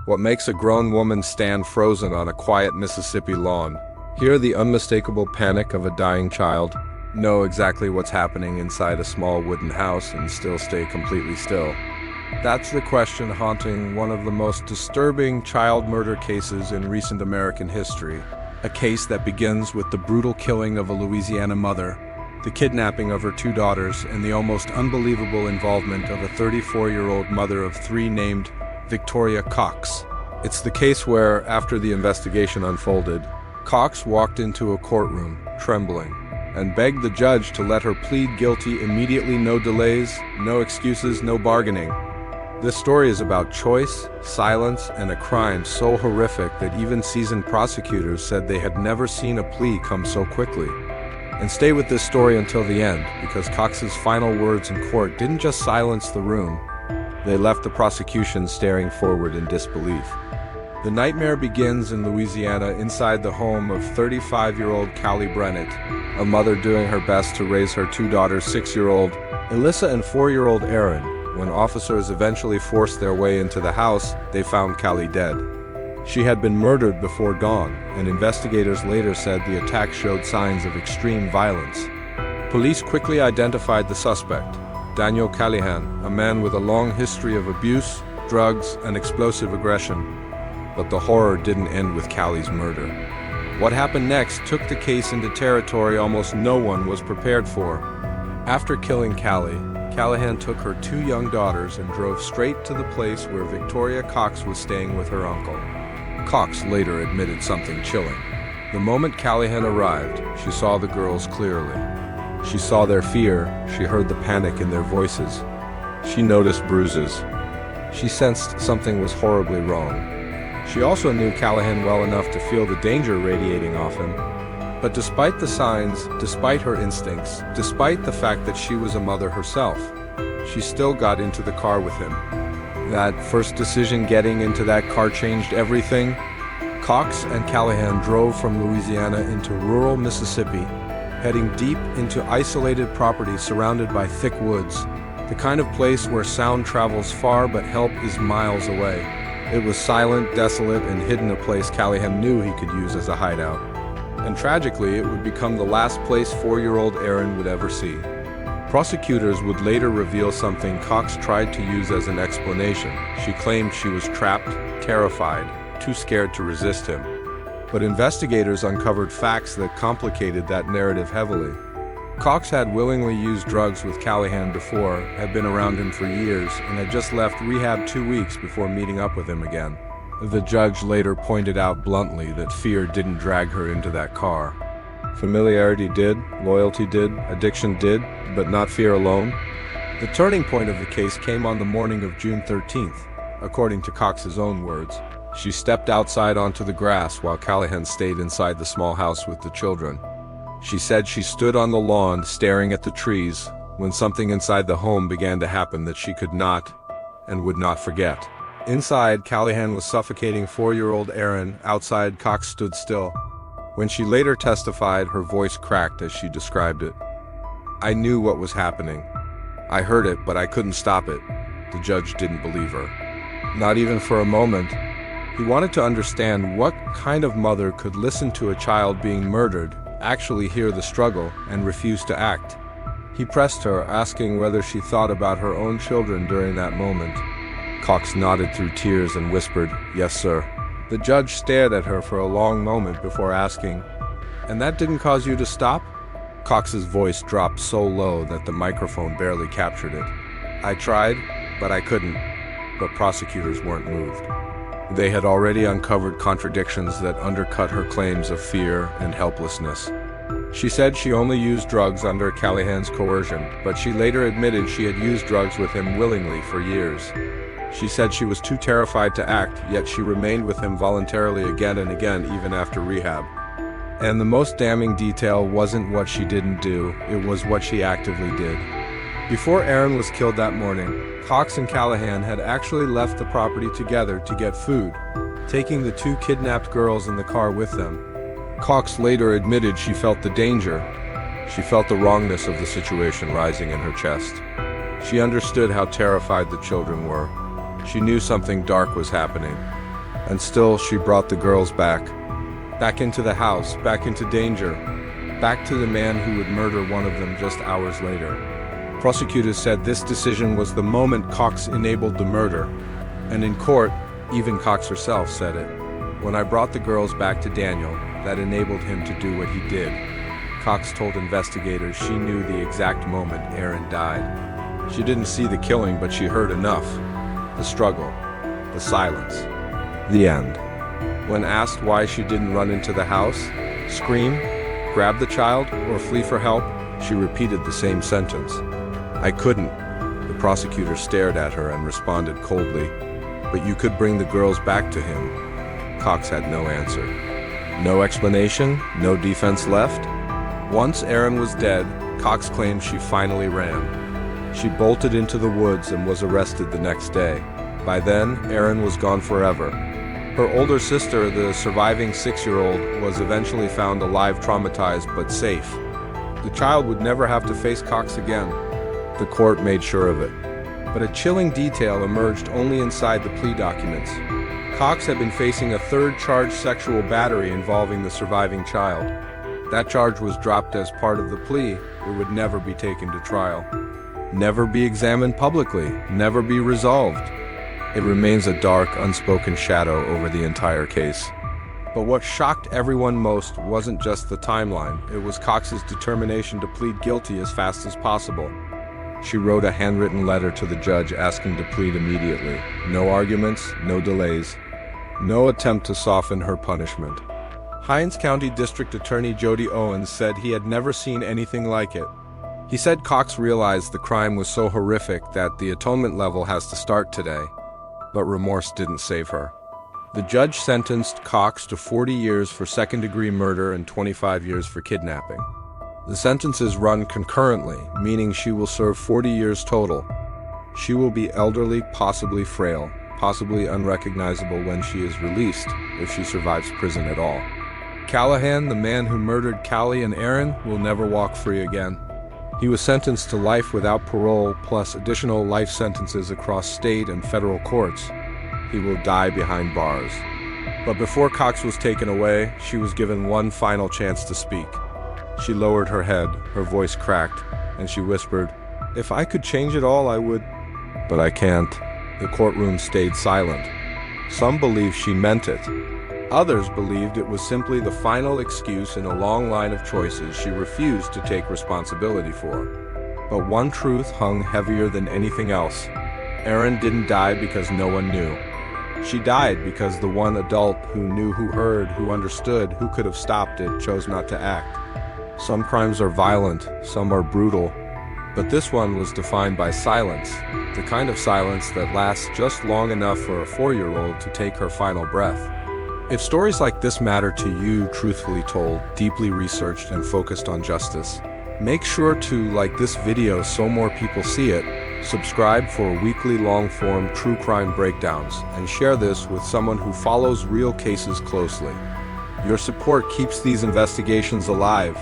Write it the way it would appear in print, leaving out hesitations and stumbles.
What makes a grown woman stand frozen on a quiet Mississippi lawn? Hear the unmistakable panic of a dying child? Know exactly what's happening inside a small wooden house and still stay completely still? That's the question haunting one of the most disturbing child murder cases in recent American history. A case that begins with the brutal killing of a Louisiana mother, the kidnapping of her two daughters, and the almost unbelievable involvement of a 34-year-old mother of three named Victoria Cox. It's the case where, after the investigation unfolded, Cox walked into a courtroom, trembling, and begged the judge to let her plead guilty immediately. No delays, no excuses, no bargaining. This story is about choice, silence, and a crime so horrific that even seasoned prosecutors said they had never seen a plea come so quickly. And stay with this story until the end, because Cox's final words in court didn't just silence the room, they left the prosecution staring forward in disbelief. The nightmare begins in Louisiana inside the home of 35-year-old Callie Brunett, a mother doing her best to raise her two daughters, 6-year-old Alyssa and 4-year-old Erin. When officers eventually forced their way into the house, they found Callie dead. She had been murdered before dawn, and investigators later said the attack showed signs of extreme violence. Police quickly identified the suspect, Daniel Callihan, a man with a long history of abuse, drugs, and explosive aggression. But the horror didn't end with Callie's murder. What happened next took the case into territory almost no one was prepared for. After killing Callie, Callihan took her two young daughters and drove straight to the place where Victoria Cox was staying with her uncle. Cox later admitted something chilling. The moment Callihan arrived, she saw the girls clearly. She saw their fear, she heard the panic in their voices. She noticed bruises. She sensed something was horribly wrong. She also knew Callihan well enough to feel the danger radiating off him. But despite the signs, despite her instincts, despite the fact that she was a mother herself, she still got into the car with him. That first decision, getting into that car, changed everything. Cox and Callihan drove from Louisiana into rural Mississippi, heading deep into isolated property surrounded by thick woods, the kind of place where sound travels far but help is miles away. It was silent, desolate, and hidden, a place Callihan knew he could use as a hideout. And tragically, it would become the last place 4-year-old Erin would ever see. Prosecutors would later reveal something Cox tried to use as an explanation. She claimed she was trapped, terrified, too scared to resist him. But investigators uncovered facts that complicated that narrative heavily. Cox had willingly used drugs with Callihan before, had been around him for years, and had just left rehab 2 weeks before meeting up with him again. The judge later pointed out bluntly that fear didn't drag her into that car. Familiarity did, loyalty did, addiction did, but not fear alone. The turning point of the case came on the morning of June 13th, according to Cox's own words. She stepped outside onto the grass while Callihan stayed inside the small house with the children. She said she stood on the lawn staring at the trees when something inside the home began to happen that she could not and would not forget. Inside, Callihan was suffocating 4-year-old Erin. Outside, Cox stood still. When she later testified, her voice cracked as she described it. "I knew what was happening. I heard it, but I couldn't stop it." The judge didn't believe her. Not even for a moment. He wanted to understand what kind of mother could listen to a child being murdered, actually hear the struggle, and refuse to act. He pressed her, asking whether she thought about her own children during that moment. Cox nodded through tears and whispered, "Yes, sir." The judge stared at her for a long moment before asking, "And that didn't cause you to stop?" Cox's voice dropped so low that the microphone barely captured it. "I tried, but I couldn't." But prosecutors weren't moved. They had already uncovered contradictions that undercut her claims of fear and helplessness. She said she only used drugs under Callihan's coercion, but she later admitted she had used drugs with him willingly for years. She said she was too terrified to act, yet she remained with him voluntarily again and again, even after rehab. And the most damning detail wasn't what she didn't do, it was what she actively did. Before Erin was killed that morning, Cox and Callihan had actually left the property together to get food, taking the two kidnapped girls in the car with them. Cox later admitted she felt the danger. She felt the wrongness of the situation rising in her chest. She understood how terrified the children were. She knew something dark was happening. And still, she brought the girls back. Back into the house, back into danger, back to the man who would murder one of them just hours later. Prosecutors said this decision was the moment Cox enabled the murder. And in court, even Cox herself said it. When I brought the girls back to Daniel, that enabled him to do what he did. Cox told investigators she knew the exact moment Erin died. She didn't see the killing, but she heard enough. The struggle, the silence, the end. When asked why she didn't run into the house, scream, grab the child, or flee for help, she repeated the same sentence. I couldn't. The prosecutor stared at her and responded coldly, but you could bring the girls back to him. Cox had no answer. No explanation, no defense left. Once Erin was dead, Cox claimed she finally ran. She bolted into the woods and was arrested the next day. By then, Erin was gone forever. Her older sister, the surviving 6-year-old, was eventually found alive, traumatized, but safe. The child would never have to face Cox again. The court made sure of it. But a chilling detail emerged only inside the plea documents. Cox had been facing a third charge, sexual battery involving the surviving child. That charge was dropped as part of the plea. It would never be taken to trial. Never be examined publicly, never be resolved. It remains a dark, unspoken shadow over the entire case. But what shocked everyone most wasn't just the timeline. It was Cox's determination to plead guilty as fast as possible. She wrote a handwritten letter to the judge asking to plead immediately. No arguments, no delays, no attempt to soften her punishment. Hinds County District Attorney Jody Owens said he had never seen anything like it. He said Cox realized the crime was so horrific that the atonement level has to start today. But remorse didn't save her. The judge sentenced Cox to 40 years for second-degree murder and 25 years for kidnapping. The sentences run concurrently, meaning she will serve 40 years total. She will be elderly, possibly frail, possibly unrecognizable when she is released, if she survives prison at all. Callihan, the man who murdered Callie and Erin, will never walk free again. He was sentenced to life without parole, plus additional life sentences across state and federal courts. He will die behind bars. But before Cox was taken away, she was given one final chance to speak. She lowered her head, her voice cracked, and she whispered, "If I could change it all, I would." But I can't. The courtroom stayed silent. Some believe she meant it. Others believed it was simply the final excuse in a long line of choices she refused to take responsibility for. But one truth hung heavier than anything else. Erin didn't die because no one knew. She died because the one adult who knew, who heard, who understood, who could have stopped it, chose not to act. Some crimes are violent, some are brutal, but this one was defined by silence, the kind of silence that lasts just long enough for a 4-year-old to take her final breath. If stories like this matter to you, truthfully told, deeply researched and focused on justice, make sure to like this video so more people see it, subscribe for weekly long-form true crime breakdowns, and share this with someone who follows real cases closely. Your support keeps these investigations alive.